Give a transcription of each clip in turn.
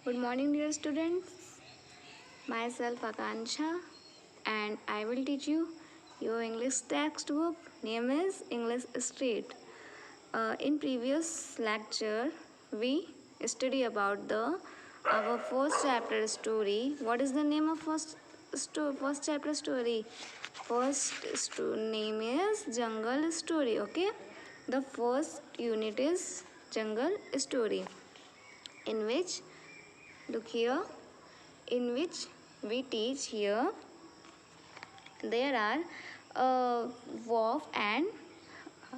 Good morning, dear students. Myself Akansha, and I will teach you your English textbook. Name is English Street. In previous lecture, we study about the our first chapter story. What is the name of first chapter story? Name is Jungle Story. Okay, the first unit is Jungle Story, in which look here, in which we teach here there are wolf and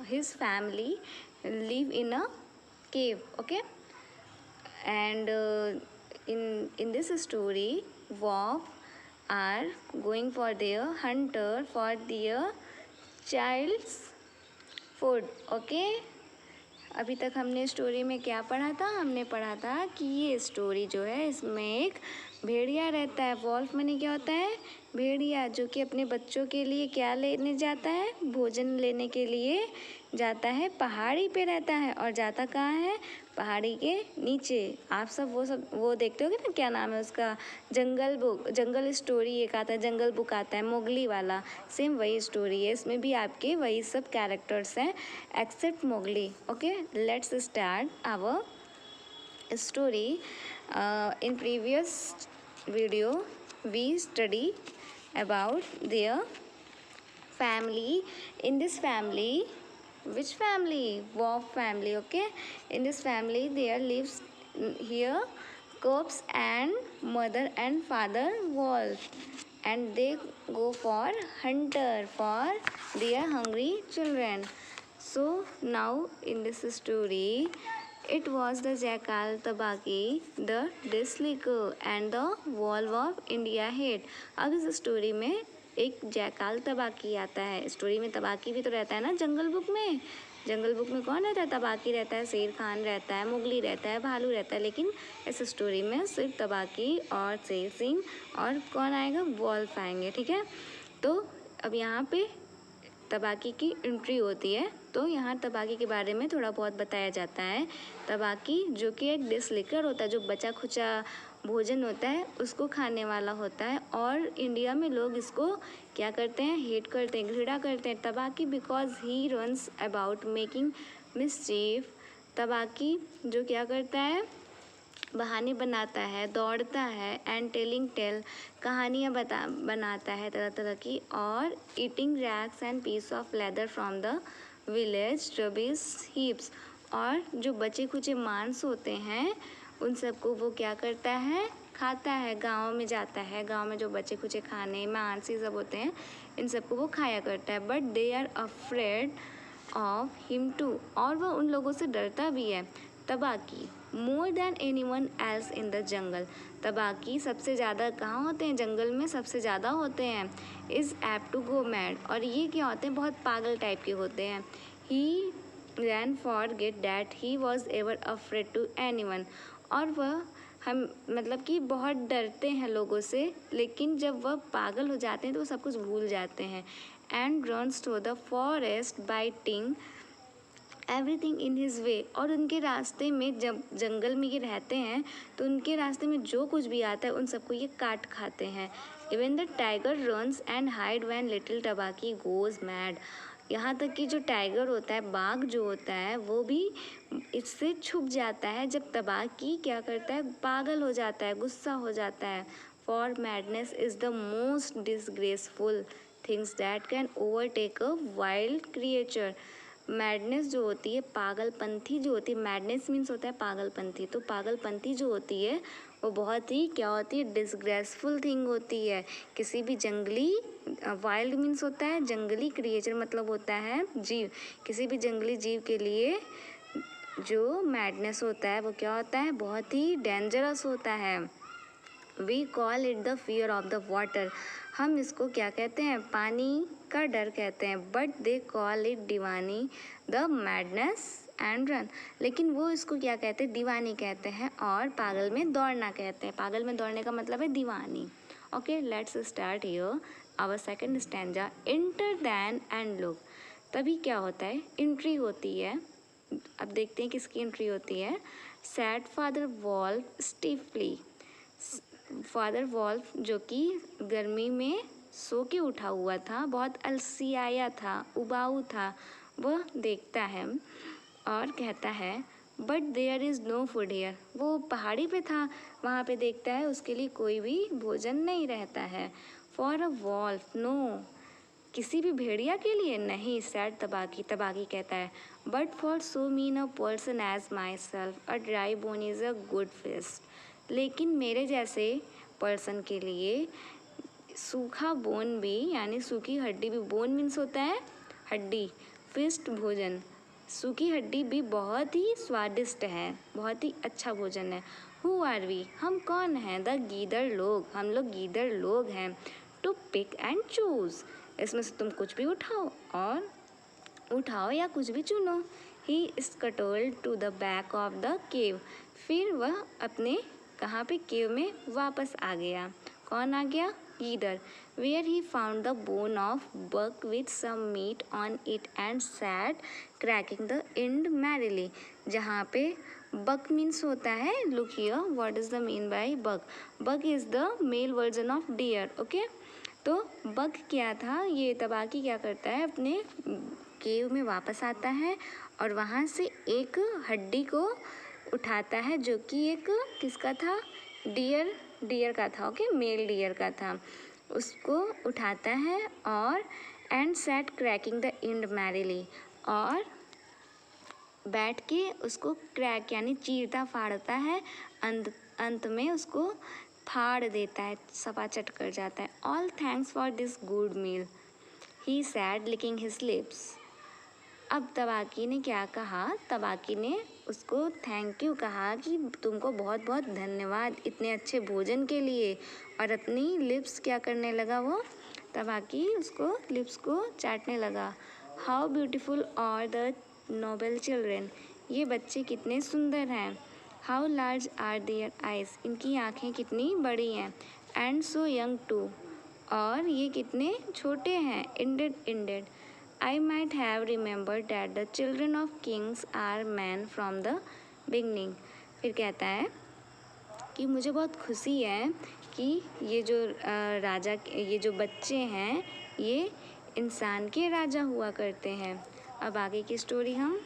his family live in a cave. Okay, and in this story, wolf are going for their hunter for their child's food. Okay, अभी तक हमने story में क्या पढ़ा था? हमने पढ़ा था कि ये स्टोरी जो है इसमें एक भेड़िया रहता है. वॉल्फ माने क्या होता है? भेड़िया, जो कि अपने बच्चों के लिए क्या लेने जाता है? भोजन लेने के लिए जाता है. पहाड़ी पे रहता है और जाता कहाँ है? पहाड़ी के नीचे. आप सब वो देखते होगे ना, क्या नाम है उसका? जंगल स्टोरी एक आता है, जंगल बुक आता है, मोगली वाला. सेम वही स्टोरी है. इसमें भी आपके वही सब कैरेक्टर्स हैं except Mowgli. Okay, let's start our story. In previous video we study about their family. In this family, which family? Wolf family. Okay, in this family there lives here cubs and mother and father wolf, and they go for hunter for their hungry children. So now in this story, it was the jackal Tabaki, the Dislicker and the wolf of India head. अब इस story में एक jackal तबाकी आता है. Story में तबाकी भी तो रहता है ना जंगल बुक में. जंगल बुक में कौन रहता है? तबाकी रहता है, शेर खान रहता है, मुगली रहता है, भालू रहता है. लेकिन इस स्टोरी में सिर्फ तबाकी और शेर सिंह और कौन आएगा? वॉल्फ आएंगे. ठीक है, तो अब यहाँ पे तबाकी की एंट्री होती है. तो यहाँ तबाकी के बारे में थोड़ा बहुत बताया जाता है. तबाकी जो कि एक डिसलिकर होता है, जो बचा खुचा भोजन होता है उसको खाने वाला होता है. और इंडिया में लोग इसको क्या करते हैं? हेट करते हैं, घृणा करते हैं. तबाकी because he runs about making mischief. तबाकी जो क्या करता है? बहाने बनाता है, दौड़ता है, एंड टेलिंग टेल कहानियाँ बनाता है तरह तरह की. और eating rags and piece of leather from the village rubbish heaps. और जो बचे खुचे मांस होते हैं उन सबको वो क्या करता है? खाता है. गांव में जाता है, गांव में जो बचे खुचे खाने मांस ये सब होते हैं इन सबको वो खाया करता है. But they are afraid of him too. और वह उन लोगों से डरता भी है. Tabaqui more than anyone else in the jungle. Tabaqui सबसे ज़्यादा कहाँ होते हैं? जंगल में सबसे ज़्यादा होते हैं. Is apt to go mad. और ये क्या होते हैं? बहुत पागल टाइप के होते हैं. He ran forget that he was ever afraid to anyone. और वह हम मतलब कि बहुत डरते हैं लोगों से, लेकिन जब वह पागल हो जाते हैं तो वो सब कुछ भूल जाते हैं. And runs through the forest biting everything in his way. और उनके रास्ते में, जब जंगल में ये रहते हैं तो उनके रास्ते में जो कुछ भी आता है उन सबको ये काट खाते हैं. Even the tiger runs and hide when little तबाकी goes mad. यहाँ तक कि जो टाइगर होता है, बाघ जो होता है, वो भी इससे छुप जाता है जब तबाकी क्या करता है? पागल हो जाता है, गुस्सा हो जाता है. For madness is the most disgraceful things that can overtake a wild creature. Madness जो होती है, पागलपंथी जो होती है, मैडनेस मीन्स होता है पागलपंथी. तो पागलपंथी जो होती है वो बहुत ही क्या होती है? डिसग्रेसफुल थिंग होती है. किसी भी जंगली, वाइल्ड मीन्स होता है जंगली, क्रिएचर मतलब होता है जीव. किसी भी जंगली जीव के लिए जो मैडनेस होता है वो क्या होता है? बहुत ही डेंजरस होता है. We call it the fear of the water. हम इसको क्या कहते हैं? पानी का डर कहते हैं. But they call it Deewani the madness and run. लेकिन वो इसको क्या कहते हैं? दीवानी कहते हैं. और पागल में दौड़ना कहते हैं. पागल में दौड़ने का मतलब है दीवानी. Okay, let's start here our second stanza. Enter then and look. तभी क्या होता है? एंट्री होती है अब देखते हैं किसकी एंट्री होती है। Said Father Wolf stiffly. Father Wolf जो कि गर्मी में सो के उठा हुआ था, बहुत अलसियाया था, उबाऊ था, वह देखता है और कहता है but there is no food here. वो पहाड़ी पे था, वहाँ पे देखता है उसके लिए कोई भी भोजन नहीं रहता है। फॉर अ वॉल्फ नो, किसी भी भेड़िया के लिए नहीं। सैड तबाकी कहता है but for so mean a person as myself a dry bone is a good feast. लेकिन मेरे जैसे पर्सन के लिए सूखा बोन भी, यानी सूखी हड्डी भी, बोन मीन्स होता है हड्डी, फिस्ट भोजन, सूखी हड्डी भी बहुत ही स्वादिष्ट है, बहुत ही अच्छा भोजन है। हु आर वी, हम कौन हैं? द गीदड़ लोग, हम लोग गीदड़ लोग हैं। टू पिक एंड चूज, इसमें से तुम कुछ भी उठाओ या कुछ भी चुनो। He scuttled to the back of the cave, फिर वह अपने कहाँ पे, केव में वापस आ गया। कौन आ गया? गीदड़। Where he found the bone of buck with some meat on it and sat cracking the end merrily. जहाँ पे बक मीन्स होता है, look here what is the mean by buck. Buck is the male version of deer, okay. तो buck क्या था, ये तबाकी क्या करता है, अपने केव में वापस आता है और वहाँ से एक हड्डी को उठाता है जो कि एक किसका था, डियर का था, ओके, मेल डियर का था। उसको उठाता है और and set cracking the end merrily, और बैठ के उसको क्रैक यानी चीरता फाड़ता है, अंत में उसको फाड़ देता है, सपाचट कर जाता है। All thanks for this good meal, he said licking his lips. अब तबाकी ने क्या कहा, तबाकी ने उसको थैंक यू कहा कि तुमको बहुत बहुत धन्यवाद इतने अच्छे भोजन के लिए, और अपनी लिप्स क्या करने लगा, वो तबाकी उसको लिप्स को चाटने लगा। How beautiful are the noble children, ये बच्चे कितने सुंदर हैं। How large are their eyes, इनकी आँखें कितनी बड़ी हैं। एंड सो यंग टू, और ये कितने छोटे हैं। Ended I might have remembered that the children of kings are men from the beginning। फिर कहता है कि मुझे बहुत खुशी है कि ये जो ये जो बच्चे हैं ये इंसान के राजा हुआ करते हैं। अब आगे की स्टोरी हम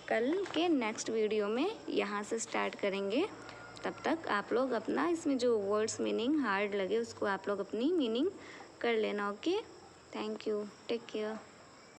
कल के नेक्स्ट वीडियो में यहाँ से स्टार्ट करेंगे। तब तक आप लोग अपना इसमें जो वर्ड्स मीनिंग हार्ड लगे उसको आप लोग अपनी मीनिंग कर लेना, okay. Thank you, take care.